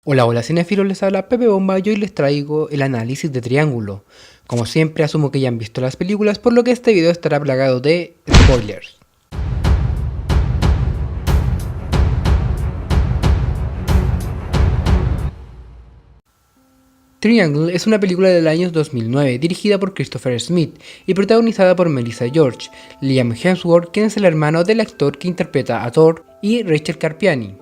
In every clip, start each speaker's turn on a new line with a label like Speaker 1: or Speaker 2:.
Speaker 1: Hola, hola cinéfilos, les habla Pepe Bomba y hoy les traigo el análisis de Triángulo. Como siempre, asumo que ya han visto las películas, por lo que este video estará plagado de spoilers. Triangle es una película del año 2009 dirigida por Christopher Smith y protagonizada por Melissa George, Liam Hemsworth, quien es el hermano del actor que interpreta a Thor, y Rachel Carpiani.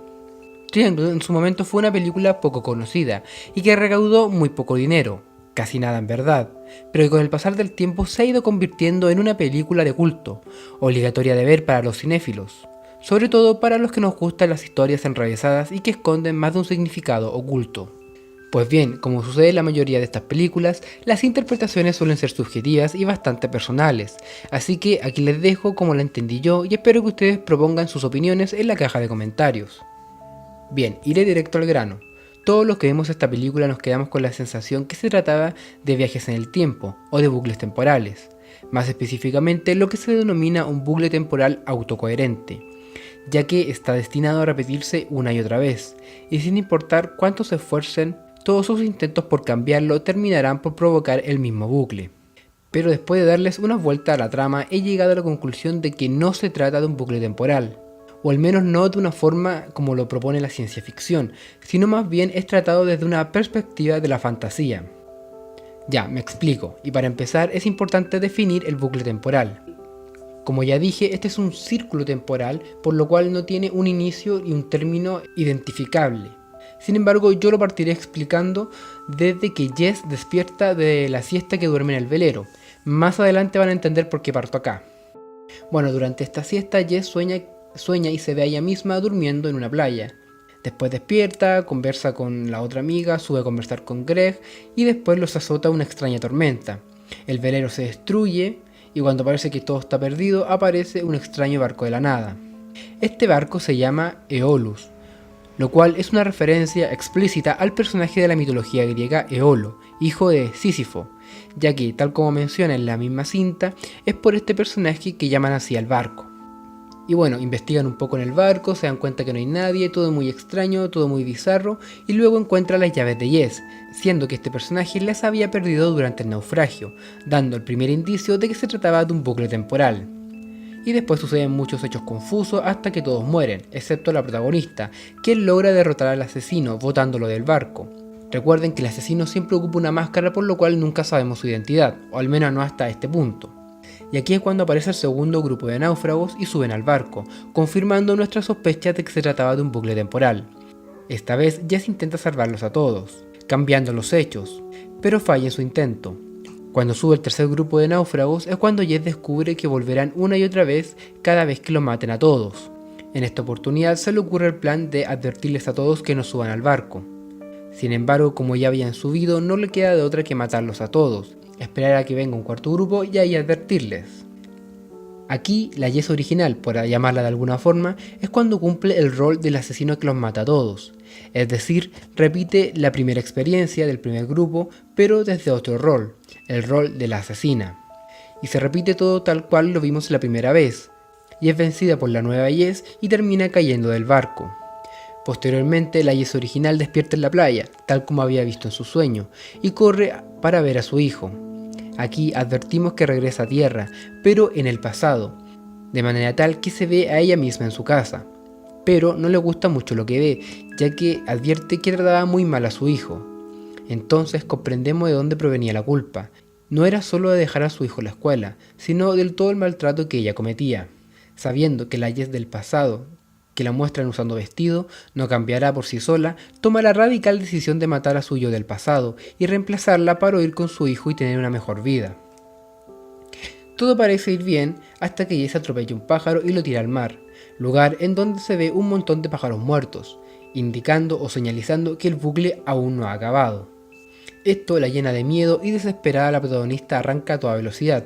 Speaker 1: Triangle en su momento fue una película poco conocida y que recaudó muy poco dinero, casi nada en verdad, pero que con el pasar del tiempo se ha ido convirtiendo en una película de culto, obligatoria de ver para los cinéfilos, sobre todo para los que nos gustan las historias enrevesadas y que esconden más de un significado oculto. Pues bien, como sucede en la mayoría de estas películas, las interpretaciones suelen ser subjetivas y bastante personales, así que aquí les dejo como la entendí yo y espero que ustedes propongan sus opiniones en la caja de comentarios. Bien, iré directo al grano. Todos los que vemos esta película nos quedamos con la sensación que se trataba de viajes en el tiempo o de bucles temporales, más específicamente lo que se denomina un bucle temporal autocoherente, ya que está destinado a repetirse una y otra vez, y sin importar cuánto se esfuercen, todos sus intentos por cambiarlo terminarán por provocar el mismo bucle. Pero después de darles una vuelta a la trama he llegado a la conclusión de que no se trata de un bucle temporal, o al menos no de una forma como lo propone la ciencia ficción, sino más bien es tratado desde una perspectiva de la fantasía. Ya, me explico, y para empezar es importante definir el bucle temporal. Como ya dije, este es un círculo temporal, por lo cual no tiene un inicio y un término identificable. Sin embargo, yo lo partiré explicando desde que Jess despierta de la siesta que duerme en el velero. Más adelante van a entender por qué parto acá. Bueno, durante esta siesta Jess sueña y se ve a ella misma durmiendo en una playa. Después despierta, conversa con la otra amiga, sube a conversar con Greg y después los azota una extraña tormenta. El velero se destruye y cuando parece que todo está perdido aparece un extraño barco de la nada. Este barco se llama Eolus, lo cual es una referencia explícita al personaje de la mitología griega Eolo, hijo de Sísifo, ya que, tal como menciona en la misma cinta, es por este personaje que llaman así al barco. Y bueno, investigan un poco en el barco, se dan cuenta que no hay nadie, todo muy extraño, todo muy bizarro, y luego encuentran las llaves de Jess, siendo que este personaje las había perdido durante el naufragio, dando el primer indicio de que se trataba de un bucle temporal. Y después suceden muchos hechos confusos hasta que todos mueren, excepto la protagonista, quien logra derrotar al asesino botándolo del barco. Recuerden que el asesino siempre ocupa una máscara, por lo cual nunca sabemos su identidad, o al menos no hasta este punto. Y aquí es cuando aparece el segundo grupo de náufragos y suben al barco, confirmando nuestras sospechas de que se trataba de un bucle temporal. Esta vez Jess intenta salvarlos a todos, cambiando los hechos, pero falla en su intento. Cuando sube el tercer grupo de náufragos es cuando Jess descubre que volverán una y otra vez cada vez que lo maten a todos. En esta oportunidad se le ocurre el plan de advertirles a todos que no suban al barco. Sin embargo, como ya habían subido, no le queda de otra que matarlos a todos, esperar a que venga un cuarto grupo y ahí advertirles. Aquí, la Jess original, por llamarla de alguna forma, es cuando cumple el rol del asesino que los mata a todos. Es decir, repite la primera experiencia del primer grupo, pero desde otro rol, el rol de la asesina. Y se repite todo tal cual lo vimos la primera vez, y es vencida por la nueva Jess y termina cayendo del barco. Posteriormente, la Jess original despierta en la playa, tal como había visto en su sueño, y corre para ver a su hijo. Aquí advertimos que regresa a tierra, pero en el pasado, de manera tal que se ve a ella misma en su casa. Pero no le gusta mucho lo que ve, ya que advierte que trataba muy mal a su hijo. Entonces comprendemos de dónde provenía la culpa. No era solo de dejar a su hijo en la escuela, sino del todo el maltrato que ella cometía. Sabiendo que la Jess del pasado, que la muestran usando vestido, no cambiará por sí sola, toma la radical decisión de matar a su yo del pasado y reemplazarla para huir con su hijo y tener una mejor vida. Todo parece ir bien hasta que Jess atropella un pájaro y lo tira al mar, lugar en donde se ve un montón de pájaros muertos, indicando o señalizando que el bucle aún no ha acabado. Esto la llena de miedo y desesperada la protagonista arranca a toda velocidad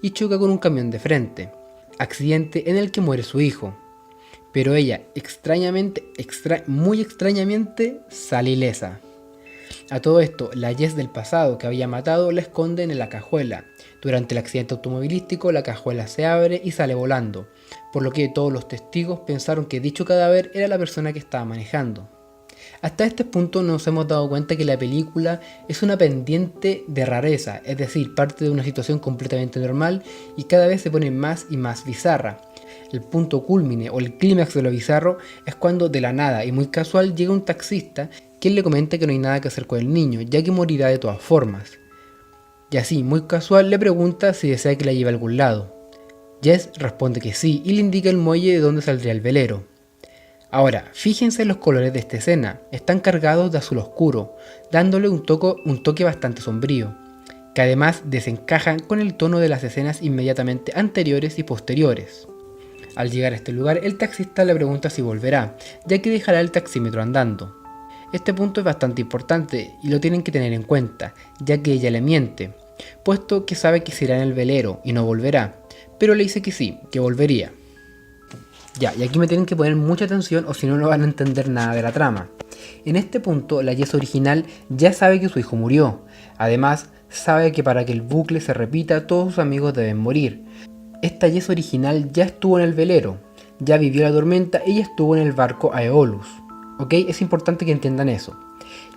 Speaker 1: y choca con un camión de frente, accidente en el que muere su hijo. Pero ella, muy extrañamente, sale ilesa. A todo esto, la Jess del pasado que había matado la esconden en la cajuela. Durante el accidente automovilístico, la cajuela se abre y sale volando, por lo que todos los testigos pensaron que dicho cadáver era la persona que estaba manejando. Hasta este punto nos hemos dado cuenta que la película es una pendiente de rareza, es decir, parte de una situación completamente normal y cada vez se pone más y más bizarra. El punto cúlmine o el clímax de lo bizarro es cuando de la nada y muy casual llega un taxista quien le comenta que no hay nada que hacer con el niño, ya que morirá de todas formas. Y así, muy casual, le pregunta si desea que la lleve a algún lado. Jess responde que sí y le indica el muelle de donde saldría el velero. Ahora, fíjense en los colores de esta escena, están cargados de azul oscuro, dándole un toque bastante sombrío, que además desencajan con el tono de las escenas inmediatamente anteriores y posteriores. Al llegar a este lugar, el taxista le pregunta si volverá, ya que dejará el taxímetro andando. Este punto es bastante importante y lo tienen que tener en cuenta, ya que ella le miente, puesto que sabe que se irá en el velero y no volverá, pero le dice que sí, que volvería. Ya, y aquí me tienen que poner mucha atención o si no, no van a entender nada de la trama. En este punto, la Jess original ya sabe que su hijo murió. Además, sabe que para que el bucle se repita, todos sus amigos deben morir. Esta Jess original ya estuvo en el velero, ya vivió la tormenta y ya estuvo en el barco Aeolus. ¿Ok? Es importante que entiendan eso.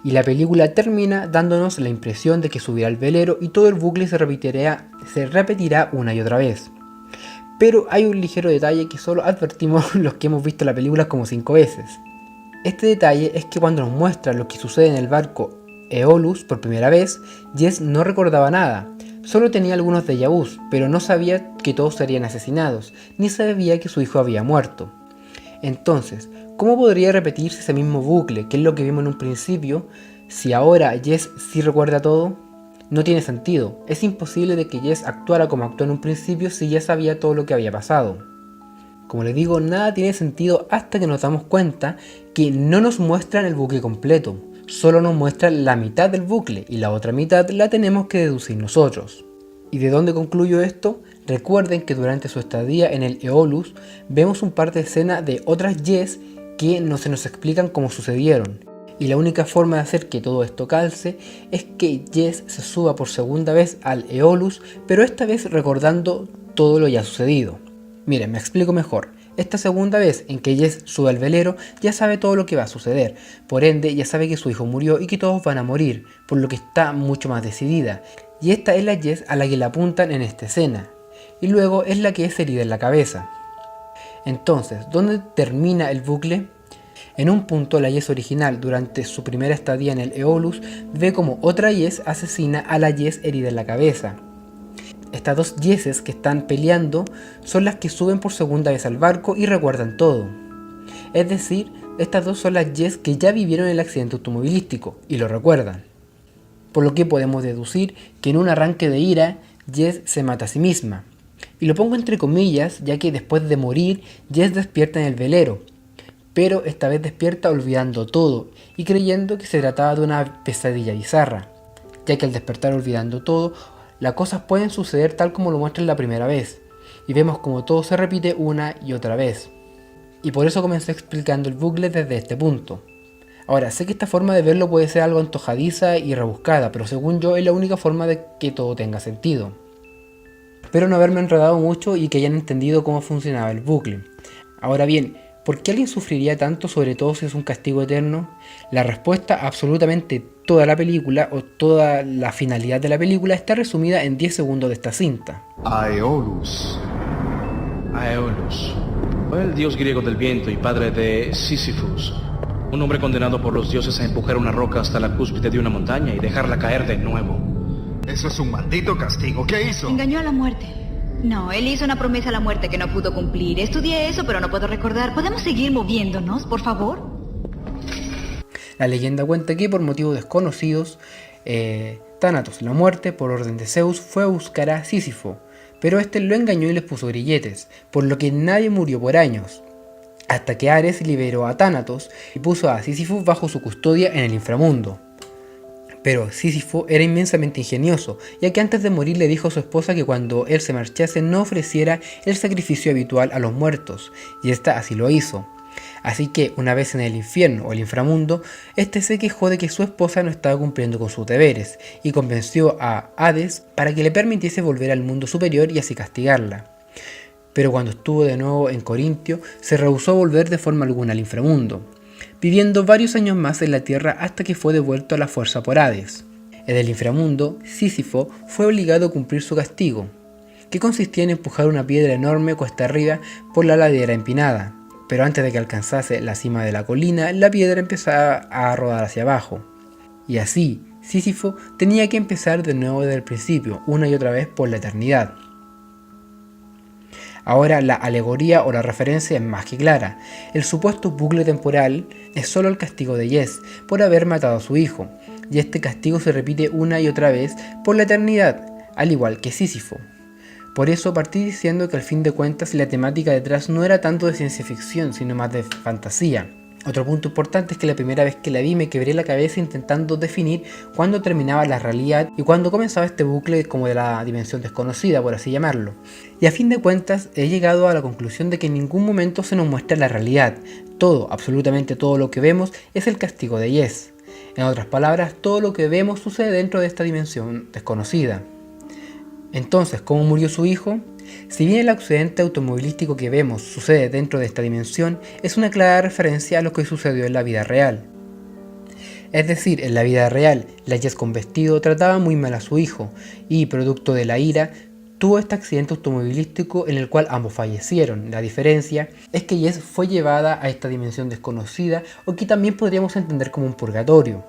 Speaker 1: Y la película termina dándonos la impresión de que subirá al velero y todo el bucle se repetirá una y otra vez. Pero hay un ligero detalle que solo advertimos los que hemos visto la película como 5 veces. Este detalle es que cuando nos muestra lo que sucede en el barco Aeolus por primera vez, Jess no recordaba nada. Solo tenía algunos déjà vus, pero no sabía que todos serían asesinados, ni sabía que su hijo había muerto. Entonces, ¿cómo podría repetirse ese mismo bucle, que es lo que vimos en un principio, si ahora Jess sí recuerda todo? No tiene sentido, es imposible de que Jess actuara como actuó en un principio si ya sabía todo lo que había pasado. Como les digo, nada tiene sentido hasta que nos damos cuenta que no nos muestran el bucle completo, solo nos muestran la mitad del bucle y la otra mitad la tenemos que deducir nosotros. ¿Y de dónde concluyo esto? Recuerden que durante su estadía en el Aeolus vemos un par de escenas de otras Jess que no se nos explican cómo sucedieron. Y la única forma de hacer que todo esto calce es que Jess se suba por segunda vez al Aeolus, pero esta vez recordando todo lo ya sucedido. Miren, me explico mejor. Esta segunda vez en que Jess sube al velero ya sabe todo lo que va a suceder, por ende ya sabe que su hijo murió y que todos van a morir, por lo que está mucho más decidida. Y esta es la Jess a la que le apuntan en esta escena, y luego es la que es herida en la cabeza. Entonces, ¿dónde termina el bucle? En un punto la Jess original durante su primera estadía en el Aeolus ve como otra Jess asesina a la Jess herida en la cabeza. Estas dos Jesses que están peleando son las que suben por segunda vez al barco y recuerdan todo. Es decir, estas dos son las Jess que ya vivieron el accidente automovilístico y lo recuerdan. Por lo que podemos deducir que en un arranque de ira, Jess se mata a sí misma. Y lo pongo entre comillas, ya que después de morir, Jess despierta en el velero. Pero esta vez despierta olvidando todo y creyendo que se trataba de una pesadilla bizarra. Ya que al despertar olvidando todo, las cosas pueden suceder tal como lo muestra la primera vez. Y vemos como todo se repite una y otra vez. Y por eso comencé explicando el bucle desde este punto. Ahora, sé que esta forma de verlo puede ser algo antojadiza y rebuscada, pero según yo es la única forma de que todo tenga sentido. Espero no haberme enredado mucho y que hayan entendido cómo funcionaba el bucle. Ahora bien, ¿por qué alguien sufriría tanto, sobre todo si es un castigo eterno? La respuesta a absolutamente toda la película o toda la finalidad de la película está resumida en 10 segundos de esta cinta.
Speaker 2: Aeolus.
Speaker 3: Aeolus. Fue el dios griego del viento y padre de Sísifus. Un hombre condenado por los dioses a empujar una roca hasta la cúspide de una montaña y dejarla caer de nuevo.
Speaker 2: Eso es un maldito castigo. ¿Qué hizo?
Speaker 4: Engañó a la muerte. No, él hizo una promesa a la muerte que no pudo cumplir. Estudié eso, pero no puedo recordar. ¿Podemos seguir moviéndonos, por favor?
Speaker 1: La leyenda cuenta que por motivos desconocidos, Thanatos, la muerte, por orden de Zeus, fue a buscar a Sísifo, pero este lo engañó y les puso grilletes, por lo que nadie murió por años. Hasta que Ares liberó a Thanatos y puso a Sísifo bajo su custodia en el inframundo. Pero Sísifo era inmensamente ingenioso, ya que antes de morir le dijo a su esposa que cuando él se marchase no ofreciera el sacrificio habitual a los muertos, y ésta así lo hizo. Así que, una vez en el infierno o el inframundo, este se quejó de que su esposa no estaba cumpliendo con sus deberes, y convenció a Hades para que le permitiese volver al mundo superior y así castigarla. Pero cuando estuvo de nuevo en Corintio, se rehusó a volver de forma alguna al inframundo. viviendo varios años más en la Tierra hasta que fue devuelto a la fuerza por Hades. En el inframundo, Sísifo fue obligado a cumplir su castigo, que consistía en empujar una piedra enorme cuesta arriba por la ladera empinada, pero antes de que alcanzase la cima de la colina, la piedra empezaba a rodar hacia abajo. Y así, Sísifo tenía que empezar de nuevo desde el principio, una y otra vez por la eternidad. Ahora la alegoría o la referencia es más que clara. El supuesto bucle temporal es solo el castigo de Yes por haber matado a su hijo, y este castigo se repite una y otra vez por la eternidad, al igual que Sísifo. Por eso partí diciendo que al fin de cuentas la temática detrás no era tanto de ciencia ficción, sino más de fantasía. Otro punto importante es que la primera vez que la vi me quebré la cabeza intentando definir cuándo terminaba la realidad y cuándo comenzaba este bucle como de la dimensión desconocida, por así llamarlo. Y a fin de cuentas he llegado a la conclusión de que en ningún momento se nos muestra la realidad. Todo, absolutamente todo lo que vemos es el castigo de Yes. En otras palabras, todo lo que vemos sucede dentro de esta dimensión desconocida. Entonces, ¿cómo murió su hijo? Si bien el accidente automovilístico que vemos sucede dentro de esta dimensión, es una clara referencia a lo que sucedió en la vida real. Es decir, en la vida real, la Yes con vestido trataba muy mal a su hijo y, producto de la ira, tuvo este accidente automovilístico en el cual ambos fallecieron. La diferencia es que Yes fue llevada a esta dimensión desconocida o que también podríamos entender como un purgatorio.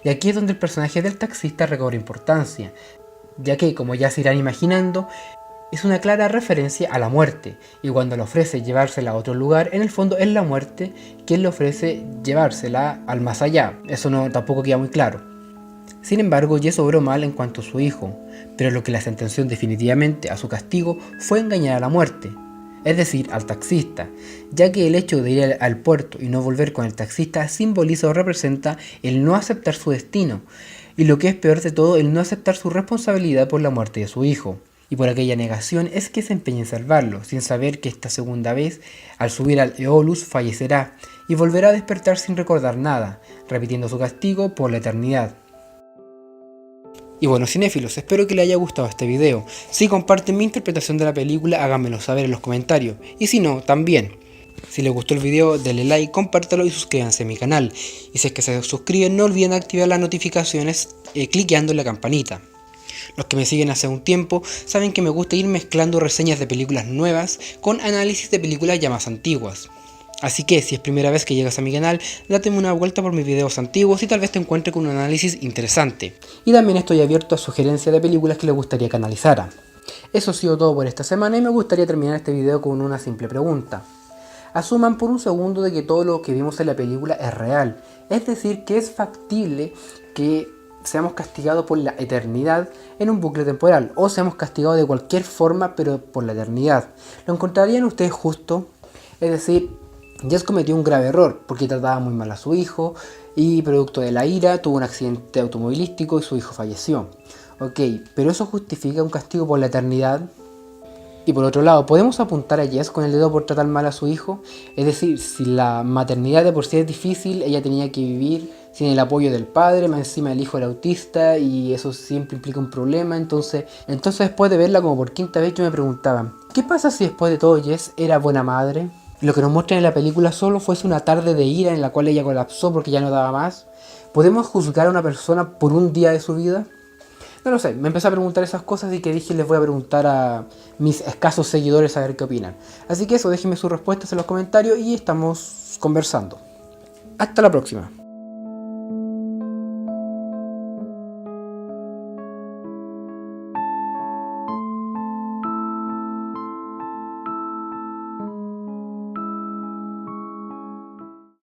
Speaker 1: Y aquí es donde el personaje del taxista recobra importancia, ya que, como ya se irán imaginando, es una clara referencia a la muerte, y cuando le ofrece llevársela a otro lugar, en el fondo es la muerte quien le ofrece llevársela al más allá. Eso tampoco queda muy claro. Sin embargo, Yes obró mal en cuanto a su hijo, pero lo que la sentenció definitivamente a su castigo fue engañar a la muerte, es decir, al taxista, ya que el hecho de ir al puerto y no volver con el taxista simboliza o representa el no aceptar su destino, y lo que es peor de todo, el no aceptar su responsabilidad por la muerte de su hijo. Y por aquella negación es que se empeña en salvarlo, sin saber que esta segunda vez, al subir al Eolus, fallecerá y volverá a despertar sin recordar nada, repitiendo su castigo por la eternidad. Y bueno, cinéfilos, espero que les haya gustado este video. Si comparten mi interpretación de la película, háganmelo saber en los comentarios. Y si no, también. Si les gustó el video, denle like, compártelo y suscríbanse a mi canal. Y si es que se suscriben, no olviden activar las notificaciones cliqueando en la campanita. Los que me siguen hace un tiempo saben que me gusta ir mezclando reseñas de películas nuevas con análisis de películas ya más antiguas. Así que si es primera vez que llegas a mi canal, date una vuelta por mis videos antiguos y tal vez te encuentre con un análisis interesante. Y también estoy abierto a sugerencias de películas que les gustaría que analizara. Eso ha sido todo por esta semana y me gustaría terminar este video con una simple pregunta. Asuman por un segundo de que todo lo que vimos en la película es real, es decir, que es factible que seamos castigados por la eternidad en un bucle temporal, o seamos castigados de cualquier forma pero por la eternidad. ¿Lo encontrarían ustedes justo? Es decir, Yes cometió un grave error porque trataba muy mal a su hijo y producto de la ira tuvo un accidente automovilístico y su hijo falleció. Ok, pero ¿eso justifica un castigo por la eternidad? Y por otro lado, ¿podemos apuntar a Yes con el dedo por tratar mal a su hijo? Es decir, si la maternidad de por sí es difícil, ella tenía que vivir sin el apoyo del padre, más encima el hijo era autista y eso siempre implica un problema. Entonces después de verla como por quinta vez yo me preguntaba, ¿qué pasa si después de todo Yes era buena madre? Lo que nos muestran en la película solo fuese una tarde de ira en la cual ella colapsó porque ya no daba más. ¿Podemos juzgar a una persona por un día de su vida? No lo sé, me empecé a preguntar esas cosas y que dije les voy a preguntar a mis escasos seguidores a ver qué opinan. Así que eso, déjenme sus respuestas en los comentarios y estamos conversando. Hasta la próxima.